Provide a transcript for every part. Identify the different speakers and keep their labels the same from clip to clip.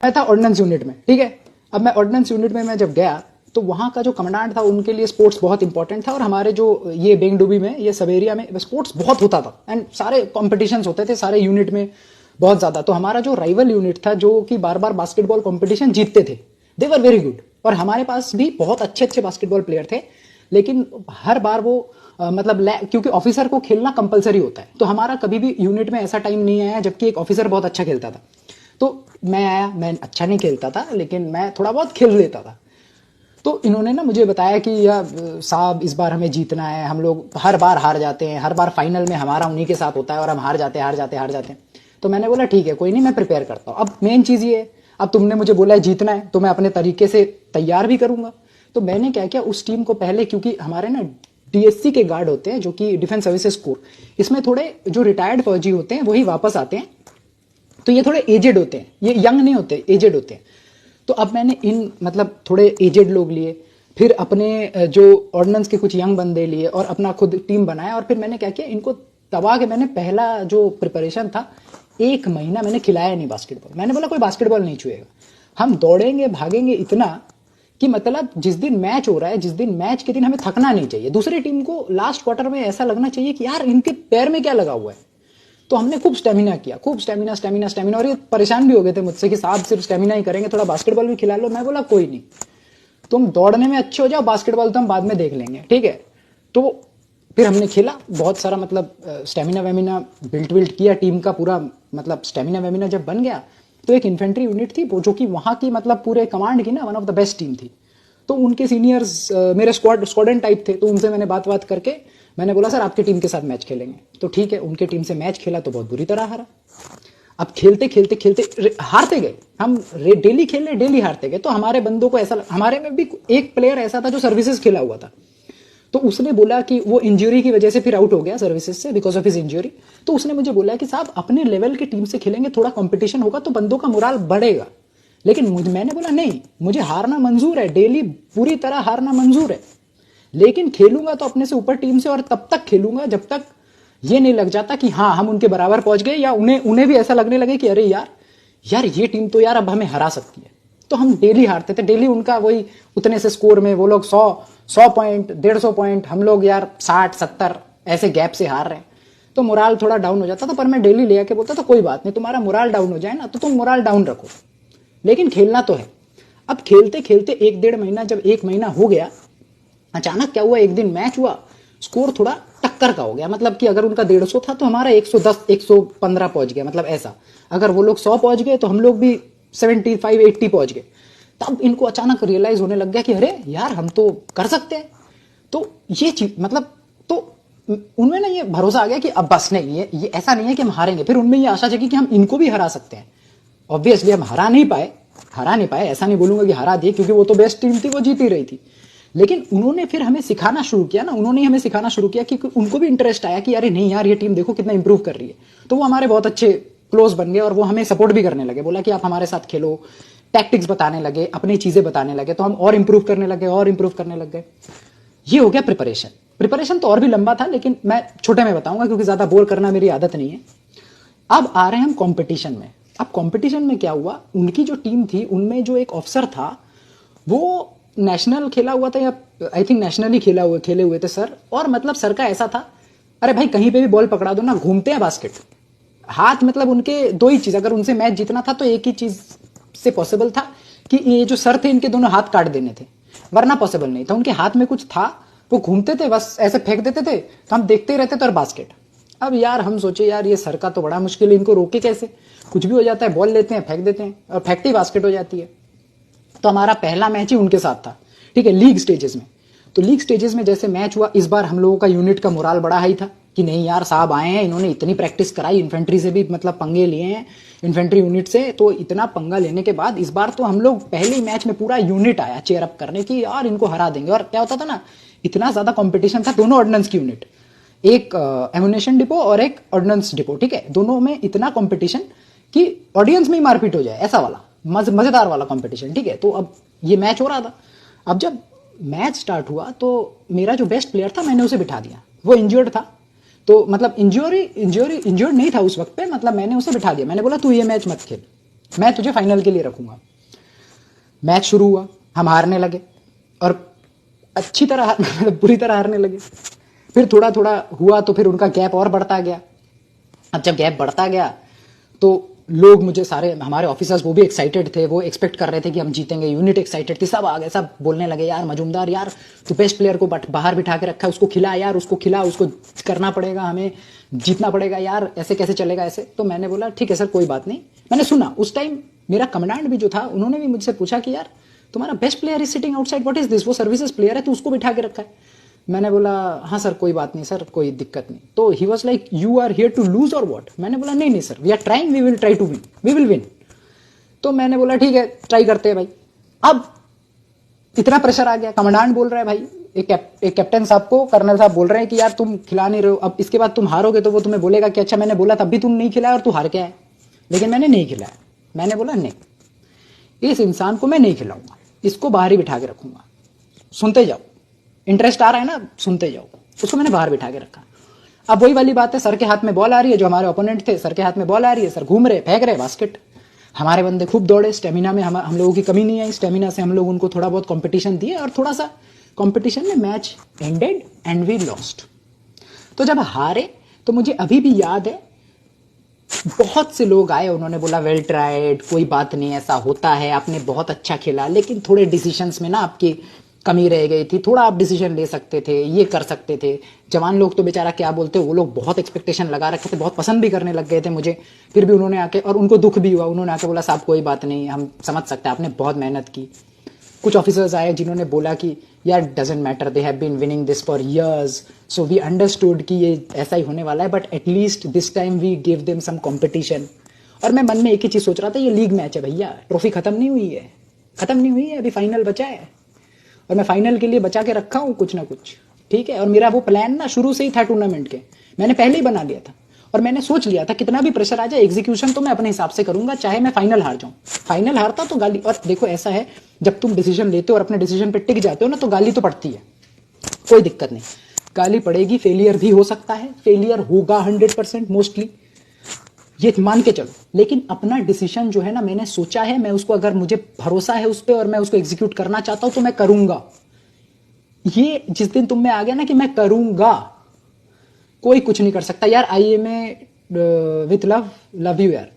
Speaker 1: मैं था ordinance unit में, ठीक है। अब मैं ऑर्डिनेंस यूनिट में मैं जब गया तो वहाँ का जो कमांडेंट था उनके लिए स्पोर्ट्स बहुत इंपॉर्टेंट था, और हमारे जो ये बेंगडुबी में, ये सब एरिया में स्पोर्ट्स बहुत होता था एंड सारे कॉम्पिटिशन्स होते थे सारे यूनिट में बहुत ज़्यादा। तो हमारा जो राइवल यूनिट था जो कि बार बार बास्केटबॉल कॉम्पिटिशन जीतते थे, दे वर वेरी गुड, और हमारे पास भी बहुत अच्छे अच्छे बास्केटबॉल प्लेयर थे, लेकिन हर बार वो क्योंकि ऑफिसर को खेलना कंपलसरी होता है, तो हमारा कभी भी यूनिट में ऐसा टाइम नहीं आया जबकि एक ऑफिसर बहुत अच्छा खेलता था। तो मैं आया, मैं अच्छा नहीं खेलता था लेकिन मैं थोड़ा बहुत खेल लेता था। तो इन्होंने ना मुझे बताया कि यार साहब इस बार हमें जीतना है, हम लोग हर बार हार जाते हैं, हर बार फाइनल में हमारा उन्हीं के साथ होता है और हम हार जाते हैं। तो मैंने बोला ठीक है कोई नहीं, मैं प्रिपेयर करता हूँ। अब मेन चीज़ ये है, अब तुमने मुझे बोला है जीतना है तो मैं अपने तरीके से तैयार भी करूंगा। तो मैंने क्या किया, उस टीम को पहले, क्योंकि हमारे ना डीएससी के गार्ड होते हैं जो कि डिफेंस सर्विसेज कोर, इसमें थोड़े जो रिटायर्ड फौजी होते हैं वही वापस आते हैं, तो ये थोड़े एजेड होते हैं, ये यंग नहीं होते, एजेड होते हैं। तो अब मैंने थोड़े एजेड लोग लिए, फिर अपने जो ऑर्डिनेंस के कुछ यंग बंदे लिए और अपना खुद टीम बनाया, और फिर मैंने क्या किया, इनको दबा के मैंने पहला जो प्रिपरेशन था 1 महीना मैंने खिलाया नहीं बास्केटबॉल। मैंने बोला कोई बास्केटबॉल नहीं छुएगा, हम दौड़ेंगे भागेंगे इतना कि मतलब जिस दिन मैच हो रहा है, जिस दिन मैच के दिन हमें थकना नहीं चाहिए, दूसरी टीम को लास्ट क्वार्टर में ऐसा लगना चाहिए कि यार इनके पैर में क्या लगा हुआ है। तो हमने खूब स्टेमिना किया, खूब स्टेमिना, और ये परेशान भी हो गए थे मुझसे कि साहब सिर्फ स्टेमिना ही करेंगे, थोड़ा बास्केटबॉल भी खिला लो। मैं बोला कोई नहीं, तुम दौड़ने में अच्छे हो जाओ, बास्केटबॉल तो हम बाद में देख लेंगे, ठीक है। तो फिर हमने खेला बहुत सारा, स्टेमिना वेमिना बिल्ट किया, टीम का पूरा स्टेमिना वेमिना जब बन गया तो एक इन्फेंट्री यूनिट थी जो कि वहाँ की पूरे कमांड की ना one of the best team थी। तो उनके सीनियर्स मेरे स्क्वाडन टाइप थे, तो उनसे मैंने बात करके मैंने बोला सर आपकी टीम के साथ मैच खेलेंगे। तो ठीक है, उनके टीम से मैच खेला तो बहुत बुरी तरह हारा। अब खेलते हारते गए, हम डेली खेल रहे, डेली हारते गए। तो हमारे बंदों को ऐसा, हमारे में भी एक प्लेयर ऐसा था जो सर्विसेज खेला हुआ था, तो उसने बोला कि वो इंजरी की वजह से फिर आउट हो गया सर्विसेज से, बिकॉज ऑफ हिज इंजरी। तो उसने मुझे बोला कि साहब अपने लेवल की टीम से खेलेंगे, थोड़ा कंपटीशन होगा तो बंदों का मोराल बढ़ेगा। लेकिन मैंने बोला नहीं, मुझे हारना मंजूर है, डेली पूरी तरह हारना मंजूर है, लेकिन खेलूंगा तो अपने से ऊपर टीम से, और तब तक खेलूंगा जब तक ये नहीं लग जाता कि हाँ हम उनके बराबर पहुंच गए, या उन्हें भी ऐसा लगने लगे कि अरे यार ये टीम तो यार अब हमें हरा सकती है। तो हम डेली हारते थे, डेली उनका वही उतने से स्कोर में वो लोग 100 पॉइंट 150 पॉइंट, हम लोग यार 60-70 ऐसे गैप से हार रहे हैं। तो मोराल थोड़ा डाउन हो जाता था, पर मैं डेली ले आके बोलता था कोई बात नहीं, तुम्हारा मोराल डाउन हो जाए ना तो तुम मोराल डाउन रखो, लेकिन खेलना तो है। अब खेलते खेलते 1-1.5 महीना, जब 1 महीना हो गया, अचानक क्या हुआ, एक दिन मैच हुआ, स्कोर थोड़ा टक्कर का हो गया, कि अगर उनका 150 था तो हमारा 110 115 पहुंच गया, ऐसा। अगर वो लोग 100 पहुंच गए तो हम लोग भी 75-80 पहुंच गए। तब इनको अचानक रियलाइज होने लग गया कि अरे यार हम तो कर सकते हैं। तो ये चीज तो उनमें ना ये भरोसा आ गया कि अब बस नहीं, ये ऐसा नहीं है कि हम हारेंगे। फिर उनमें ये आशा जगी कि हम इनको भी हरा सकते हैं। ऑब्वियसली हम हरा नहीं पाए, ऐसा नहीं बोलूंगा कि हरा दिए, क्योंकि वो तो बेस्ट टीम थी, वो जीती रही थी। लेकिन उन्होंने फिर हमें सिखाना शुरू किया कि उनको भी इंटरेस्ट आया कि अरे नहीं यार ये टीम देखो कितना इंप्रूव कर रही है। तो वो हमारे बहुत अच्छे क्लोज बन गए और वो हमें सपोर्ट भी करने लगे, बोला कि आप हमारे साथ खेलो, टैक्टिक्स बताने लगे, अपनी चीजें बताने लगे, तो हम और इंप्रूव करने लग गए। ये हो गया प्रिपरेशन तो और भी लंबा था, लेकिन मैं छोटे में बताऊंगा क्योंकि ज्यादा बोर करना मेरी आदत नहीं है। अब आ रहे हैं हम कंपटीशन में। अब कंपटीशन में क्या हुआ, उनकी जो टीम थी उनमें जो एक ऑफिसर था वो नेशनल खेला हुआ था, या आई थिंक नेशनली खेले हुए थे सर। और सर का ऐसा था, अरे भाई कहीं पे भी बॉल पकड़ा दो ना, घूमते हैं बास्केट हाथ। उनके दो ही चीज, अगर उनसे मैच जीतना था तो एक ही चीज से पॉसिबल था कि ये जो सर थे इनके दोनों हाथ काट देने थे, वरना पॉसिबल नहीं था। उनके हाथ में कुछ था, वो घूमते थे बस ऐसे फेंक देते थे, तो हम देखते ही रहते थे और बास्केट। अब यार हम सोचे यार ये सर का तो बड़ा मुश्किल है, इनको रोके कैसे, कुछ भी हो जाता है, बॉल लेते हैं फेंक देते हैं और फेंकते ही बास्केट हो जाती है। तो हमारा पहला मैच ही उनके साथ था, ठीक है, लीग स्टेजेस में। तो लीग स्टेजेस में जैसे मैच हुआ, इस बार हम लोगों का यूनिट का मोराल बड़ा हाई था कि नहीं यार साहब आए हैं, इन्होंने इतनी प्रैक्टिस कराई, इन्फेंट्री से भी पंगे लिए हैं, इन्फेंट्री यूनिट से। तो इतना पंगा लेने के बाद इस बार तो हम लोग पहले ही मैच में पूरा यूनिट आया चेयर अप करने की, यार इनको हरा देंगे। और क्या होता था ना, इतना ज्यादा कंपटीशन था, दोनों ऑर्डिनेंस की यूनिट, एक एमुनेशन डिपो और एक ऑर्डिनेंस डिपो, ठीक है, दोनों में इतना कंपटीशन कि ऑडियंस में ही मारपीट हो जाए, ऐसा वाला मजेदार वाला कंपटीशन, ठीक है। तो अब ये मैच हो रहा था। अब जब मैच स्टार्ट हुआ तो मेरा जो बेस्ट प्लेयर था मैंने उसे बिठा दिया, वो इंजर्ड था। तो इंजर्ड नहीं था उस वक्त पे, मैंने उसे बिठा दिया, मैंने बोला तू ये मैच मत खेल, मैं तुझे फाइनल के लिए रखूंगा। मैच शुरू हुआ, हम हारने लगे और अच्छी तरह मतलब बुरी तरह हारने लगे। फिर थोड़ा थोड़ा हुआ तो फिर उनका गैप और बढ़ता गया। अब जब गैप बढ़ता गया तो लोग मुझे सारे हमारे ऑफिसर्स वो भी एक्साइटेड थे, वो एक्सपेक्ट कर रहे थे कि हम जीतेंगे। यूनिट एक्साइटेड थी, सब आ गए, सब बोलने लगे यार मजूमदार यार तू बेस्ट प्लेयर को बाहर बिठा के रखा है, उसको खिला यार, उसको खिला, उसको करना पड़ेगा, हमें जीतना पड़ेगा यार, ऐसे कैसे चलेगा ऐसे। तो मैंने बोला ठीक है सर कोई बात नहीं। मैंने सुना उस टाइम मेरा कमांडेंट भी जो था उन्होंने भी मुझसे पूछा कि यार तुम्हारा best player is sitting outside, what is this, वो सर्विसेज प्लेयर है तो उसको बिठा के रखा है। मैंने बोला हाँ सर कोई बात नहीं सर, कोई दिक्कत नहीं। तो he was like you are here to lose और व्हाट। मैंने बोला नहीं नहीं sir, we are trying, we will try to win, we will win. तो मैंने बोला ठीक है ट्राई करते हैं भाई। अब इतना प्रेशर आ गया, कमांडेंट बोल रहा है भाई, एक कैप्टन साहब को कर्नल साहब बोल रहे हैं कि यार तुम खिला नहीं रहे हो, अब इसके बाद तुम हारोगे तो वो तुम्हें बोलेगा कि अच्छा मैंने बोला तब भी तुम नहीं खिलाया और तू हार के आया। लेकिन मैंने नहीं खिलाया। मैंने बोला नहीं, इस इंसान को मैं नहीं खिलाऊंगा, इसको बाहर ही बिठा के रखूंगा, सुनते जाओ, इंटरेस्ट आ रहा है ना सुनते जाओ। उसको मैंने बाहर बिठा के रखा। अब वही वाली बात है, सर के हाथ में बॉल आ रही है, जो हमारे ओपोनेंट थे सर के हाथ में बॉल आ रही है, सर घूम रहे फेंक रहे बास्केट। हमारे बंदे खूब दौड़े, स्टेमिना में हम लोगों की कमी नहीं आई, स्टेमिना से हम लोग उनको थोड़ा बहुत कंपटीशन दिए और थोड़ा सा कंपटीशन में match ended and we lost. तो जब हारे तो मुझे अभी भी याद है, बहुत से लोग आए, उन्होंने बोला वेल ट्राइड, कोई बात नहीं ऐसा होता है, आपने बहुत अच्छा खेला लेकिन थोड़े डिसीजंस में ना आपकी कमी रह गई थी, थोड़ा आप डिसीजन ले सकते थे, ये कर सकते थे। जवान लोग तो बेचारा क्या बोलते, वो लोग बहुत एक्सपेक्टेशन लगा रखे थे, बहुत पसंद भी करने लग गए थे मुझे। फिर भी उन्होंने आके, और उनको दुख भी हुआ, उन्होंने आके बोला साहब कोई बात नहीं, हम समझ सकते हैं आपने बहुत मेहनत की। कुछ ऑफिसर्स आए जिन्होंने बोला कि यार doesn't matter, they have been winning this for years, so we understood कि ये ऐसा ही होने वाला है, but at least this time we give them some competition. और मैं मन में एक ही चीज सोच रहा था, ये लीग मैच है भैया, ट्रॉफी खत्म नहीं हुई है, खत्म नहीं हुई है, अभी फाइनल बचा है और मैं फाइनल के लिए बचा के रखा हूं कुछ ना कुछ, ठीक है। और मेरा वो प्लान ना शुरू से ही था टूर्नामेंट के, मैंने पहले ही बना लिया था और मैंने सोच लिया था कितना भी प्रेशर आ जाए एग्जीक्यूशन तो मैं अपने हिसाब से करूंगा, चाहे मैं फाइनल हार जाऊं। फाइनल हारता तो गाली, और देखो ऐसा है जब तुम डिसीजन लेते हो और अपने डिसीजन पे टिक जाते हो ना तो गाली तो पड़ती है, कोई दिक्कत नहीं, गाली पड़ेगी, फेलियर भी हो सकता है, फेलियर होगा 100% मोस्टली, ये मान के चलो। लेकिन अपना डिसीजन जो है ना, मैंने सोचा है, मैं उसको, अगर मुझे भरोसा है उस पर और मैं उसको एग्जीक्यूट करना चाहता हूं तो मैं करूंगा। ये जिस दिन तुम में आ गया ना कि मैं करूंगा, कोई कुछ नहीं कर सकता यार। IMA with love, love you यार।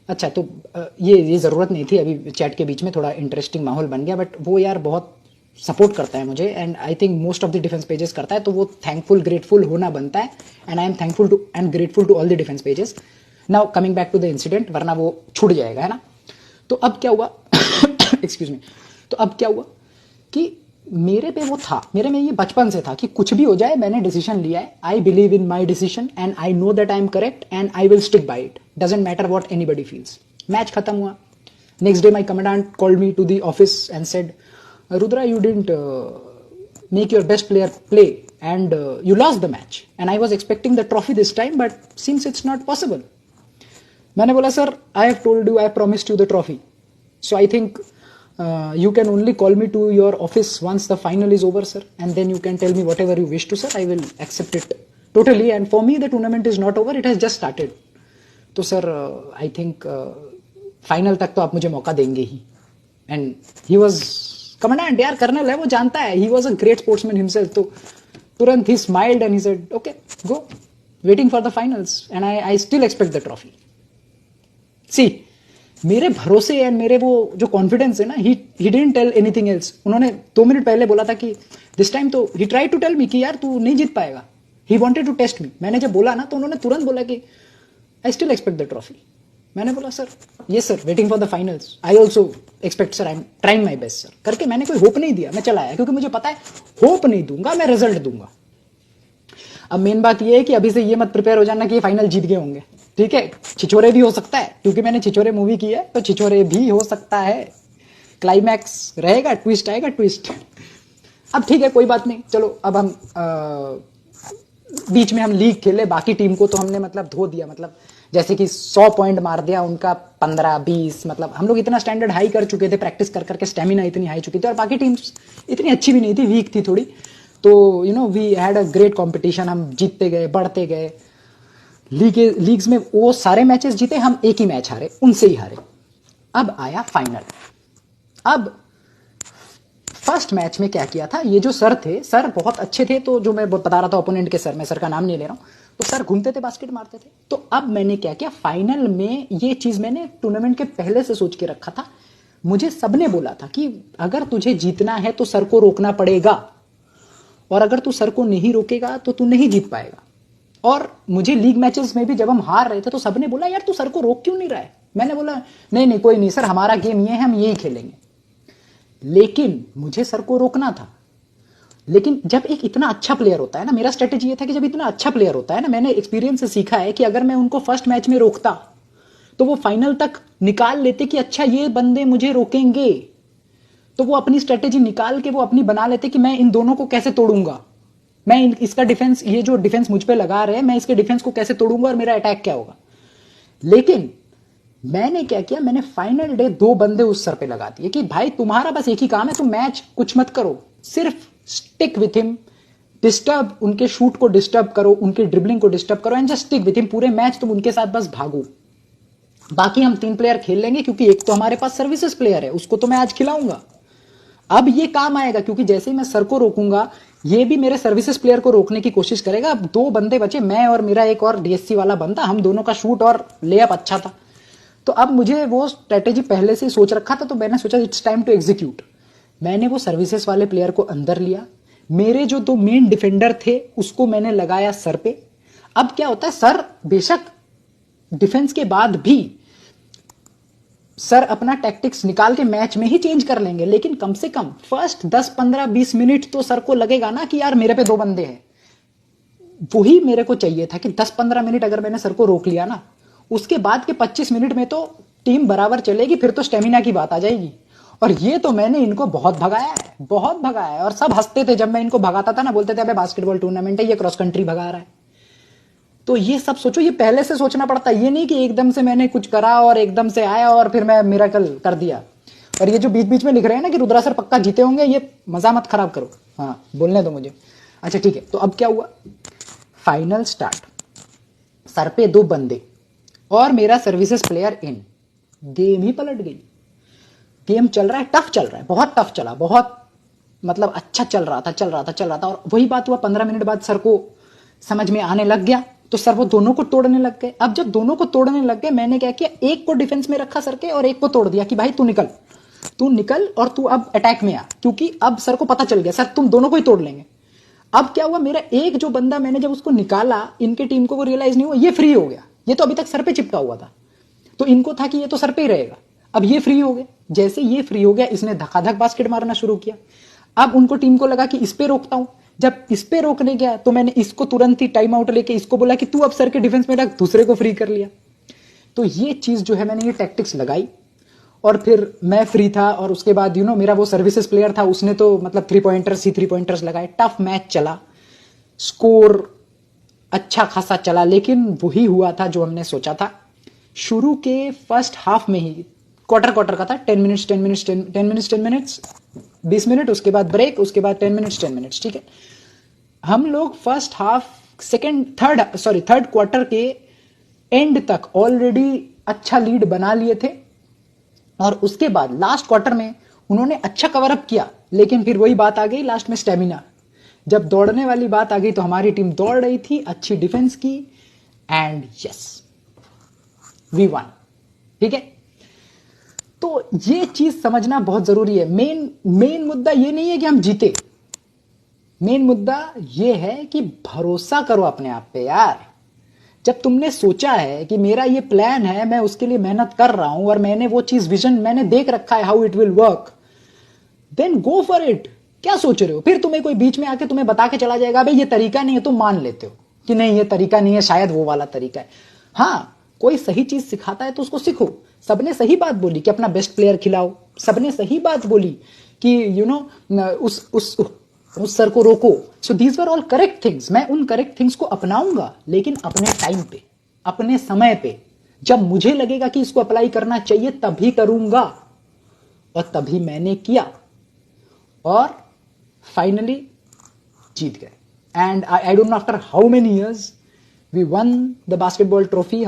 Speaker 1: अच्छा तो ये जरूरत नहीं थी, अभी चैट के बीच में थोड़ा इंटरेस्टिंग माहौल बन गया, बट वो यार बहुत सपोर्ट करता है मुझे and I think most of the defence pages करता है, तो वो थैंकफुल ग्रेटफुल होना बनता है and I am thankful to and grateful to all the defence pages. Now coming back to the incident, वरना वो छूट जाएगा, है ना। तो अब क्या हुआ एक्सक्यूज मी। तो अब क्या हुआ कि मेरे पे वो था, मेरे में ये बचपन से था कि कुछ भी हो जाए मैंने डिसीजन लिया है, I believe in my decision and I know that I am correct and I will stick by it, doesn't matter what anybody feels. Match खत्म हुआ, next day my commandant called me to the office and said Rudra you didn't make your best player play and you lost the match and I was expecting the trophy this time but seems it's not possible. मैंने बोला sir I have told you, I promised you the trophy, so I think you can only call me to your office once the final is over sir and then you can tell me whatever you wish to sir, I will accept it totally and for me the tournament is not over, it has just started. तो sir I think final तक तो आप मुझे मौका देंगे ही। and he was commandant यार, colonel है, वो जानता है, he was a great sportsman himself, तो तुरंत he smiled and he said okay go, waiting for the finals and I still expect the trophy. See, मेरे भरोसे एंड मेरे वो जो कॉन्फिडेंस है ना, he didn't tell anything else. उन्होंने 2 मिनट पहले बोला था कि this time तो he tried to tell me कि यार तू नहीं जीत पाएगा, he wanted to test me. मैंने जब बोला ना तो उन्होंने तुरंत बोला कि I still expect the trophy. मैंने बोला सर ये sir waiting for the finals, I also expect sir, I am trying my best sir करके मैंने कोई होप नहीं दिया, मैं चला आया क्योंकि मुझे पता है होप नहीं दूंगा मैं, रिजल्ट दूंगा। अब मेन बात ये है कि अभी से ये मत प्रिपेयर हो जाना कि ये फाइनल जीत गए होंगे, ठीक है, छिछोरे भी हो सकता है क्योंकि मैंने छिछोरे मूवी की है तो छिछोरे भी हो सकता है, क्लाइमैक्स रहेगा, ट्विस्ट आएगा, ट्विस्ट। अब ठीक है कोई बात नहीं, चलो अब हम बीच में हम लीग खेले, बाकी टीम को तो हमने मतलब धो दिया, मतलब जैसे कि 100 पॉइंट मार दिया, उनका 15-20, मतलब हम लोग इतना स्टैंडर्ड हाई कर चुके थे, प्रैक्टिस कर करके स्टेमिना इतनी हाई चुकी थी और बाकी टीम्स इतनी अच्छी भी नहीं थी, वीक थी थोड़ी, तो you know we had a great competition, हम जीतते गए, बढ़ते गए, लीग्स में वो सारे मैचेस जीते, हम एक ही मैच हारे, उनसे ही हारे। अब आया फाइनल। अब फर्स्ट मैच में क्या किया था, ये जो सर थे, सर बहुत अच्छे थे, तो जो मैं बता रहा था ओपोनेंट के सर, मैं सर का नाम नहीं ले रहा हूं, तो सर घूमते थे, बास्केट मारते थे। तो अब मैंने क्या किया, फाइनल में ये चीज मैंने टूर्नामेंट के पहले से सोच के रखा था। मुझे सबने बोला था कि अगर तुझे जीतना है तो सर को रोकना पड़ेगा, और अगर तू सर को नहीं रोकेगा तो तू नहीं जीत पाएगा। और मुझे लीग मैचेस में भी जब हम हार रहे थे तो सबने बोला यार तू सर को रोक क्यों नहीं रहा है। मैंने बोला नहीं नहीं कोई नहीं सर, हमारा गेम ये है, हम यही खेलेंगे। लेकिन मुझे सर को रोकना था। लेकिन जब एक इतना अच्छा प्लेयर होता है ना, मेरा स्ट्रेटेजी ये था कि जब इतना अच्छा प्लेयर होता है ना, मैंने एक्सपीरियंस से सीखा है कि अगर मैं उनको फर्स्ट मैच में रोकता तो वो फाइनल तक निकाल लेते कि अच्छा ये बंदे मुझे रोकेंगे, तो वो अपनी स्ट्रेटेजी निकाल के वो अपनी बना लेते कि मैं इन दोनों को कैसे तोड़ूंगा, मैं इसका डिफेंस, ये जो डिफेंस मुझ पे लगा रहे हैं, मैं इसके डिफेंस को कैसे तोड़ूंगा और मेरा अटैक क्या होगा। लेकिन मैंने क्या किया, मैंने फाइनल डे 2 बंदे उस सर पे लगा दिए कि भाई तुम्हारा बस एक ही काम है, तुम मैच कुछ मत करो, सिर्फ स्टिक विथ हिम, डिस्टर्ब, उनके शूट को डिस्टर्ब करो, उनके ड्रिबलिंग को डिस्टर्ब करो, and just stick with him. पूरे मैच तुम उनके साथ बस भागो, बाकी हम 3 प्लेयर खेल लेंगे, क्योंकि एक तो हमारे पास सर्विसेज प्लेयर है, उसको तो मैं आज खिलाऊंगा। अब ये काम आएगा क्योंकि जैसे ही मैं सर को रोकूंगा, ये भी मेरे सर्विसेज प्लेयर को रोकने की कोशिश करेगा। अब 2 बंदे बचे, मैं और मेरा एक और डीएससी वाला बंदा, हम दोनों का शूट और लेअप अच्छा था। तो अब मुझे वो स्ट्रेटेजी पहले से सोच रखा था, तो मैंने सोचा इट्स टाइम टू एग्जीक्यूट। मैंने वो सर्विसेज वाले प्लेयर को अंदर लिया, मेरे जो 2 मेन डिफेंडर थे उसको मैंने लगाया सर पे। अब क्या होता है, सर बेशक डिफेंस के बाद भी सर अपना टैक्टिक्स निकाल के मैच में ही चेंज कर लेंगे, लेकिन कम से कम फर्स्ट 10 15 20 मिनट तो सर को लगेगा ना कि यार मेरे पे 2 बंदे हैं। वही मेरे को चाहिए था कि 10 15 मिनट अगर मैंने सर को रोक लिया ना, उसके बाद के 25 मिनट में तो टीम बराबर चलेगी, फिर तो स्टेमिना की बात आ जाएगी। और ये तो मैंने इनको बहुत भगाया है, बहुत भगाया है, और सब हंसते थे जब मैं इनको भगाता था ना, बोलते थे अबे बास्केटबॉल टूर्नामेंट है, ये क्रॉस कंट्री भगा रहा है। तो ये सब सोचो, ये पहले से सोचना पड़ता है, ये नहीं कि एकदम से मैंने कुछ करा और एकदम से आया और फिर मैं मिरेकल कर दिया। और ये जो बीच बीच में लिख रहे हैं ना कि रुद्रा सर पक्का जीते होंगे, ये मजा मत खराब करो, हाँ बोलने दो मुझे। अच्छा ठीक है, तो अब क्या हुआ, फाइनल स्टार्ट, सर पे 2 बंदे और मेरा सर्विसेज प्लेयर इन, गेम ही पलट गई। गेम चल रहा है, टफ चल रहा है, बहुत टफ चला, बहुत मतलब अच्छा चल रहा था। और वही बात हुआ, 15 मिनट बाद सर को समझ में आने लग गया, तो सर वो दोनों को तोड़ने लग गए। अब जब दोनों को तोड़ने लग गए, मैंने क्या किया, एक को डिफेंस में रखा सर के और एक को तोड़ दिया कि भाई तू निकल और तू अब अटैक में आ, क्योंकि अब सर को पता चल गया सर तुम दोनों को ही तोड़ लेंगे। अब क्या हुआ, मेरा एक जो बंदा, मैंने जब उसको निकाला, इनके टीम को वो रियलाइज नहीं हुआ, ये फ्री हो गया। ये तो अभी तक सर पे चिपका हुआ था, तो इनको था कि ये तो सर पे ही रहेगा। अब ये फ्री हो गया, जैसे ये फ्री हो गया, इसने धकाधक बास्केट मारना शुरू किया। अब उनको टीम को लगा कि इस पे रोकता हूं। जब इस पे रोकने गया तो मैंने इसको तुरंत ही टाइम आउट लेके इसको बोला कि तू अब सर के डिफेंस में रख, दूसरे को फ्री कर लिया। तो ये चीज जो है, मैंने ये टैक्टिक्स लगाई और फिर मैं फ्री था। और उसके बाद मेरा वो सर्विसेज प्लेयर था, उसने तो मतलब 3 पॉइंटर्स लगाए। टफ मैच चला, स्कोर अच्छा खासा चला, लेकिन वही हुआ था जो हमने सोचा था। शुरू के फर्स्ट हाफ में ही, क्वार्टर का था, 10 मिनट्स 20 मिनट, उसके बाद ब्रेक, उसके बाद 10 मिनट्स, ठीक है। हम लोग फर्स्ट हाफ, थर्ड क्वार्टर के एंड तक ऑलरेडी अच्छा लीड बना लिए थे। और उसके बाद लास्ट क्वार्टर में उन्होंने अच्छा कवर अप किया, लेकिन फिर वही बात आ गई लास्ट में, स्टेमिना। जब दौड़ने वाली बात आ गई तो हमारी टीम दौड़ रही थी, अच्छी डिफेंस की, एंड यस वी वन, ठीक है। तो ये चीज समझना बहुत जरूरी है। मेन मुद्दा ये नहीं है कि हम जीते, मेन मुद्दा ये है कि भरोसा करो अपने आप पे यार। जब तुमने सोचा है कि मेरा ये प्लान है, मैं उसके लिए मेहनत कर रहा हूं और मैंने वो चीज, विजन मैंने देख रखा है how it will work, then go for it. क्या सोच रहे हो? फिर तुम्हें कोई बीच में आके तुम्हें बता के चला जाएगा भाई ये तरीका नहीं है, तुम मान लेते हो कि नहीं ये तरीका नहीं है, शायद वो वाला तरीका है। हाँ, कोई सही चीज सिखाता है तो उसको सीखो। सबने सही बात बोली कि अपना बेस्ट प्लेयर खिलाओ, सबने सही बात बोली कि उस सर को रोको। So these were all correct things. मैं उन करेक्ट थिंग्स को अपनाऊंगा, लेकिन अपने टाइम पे, अपने समय पे, जब मुझे लगेगा कि इसको अप्लाई करना चाहिए तभी करूंगा। और तभी मैंने किया और फाइनली जीत गए। And I don't know after how many years we won the basketball trophy.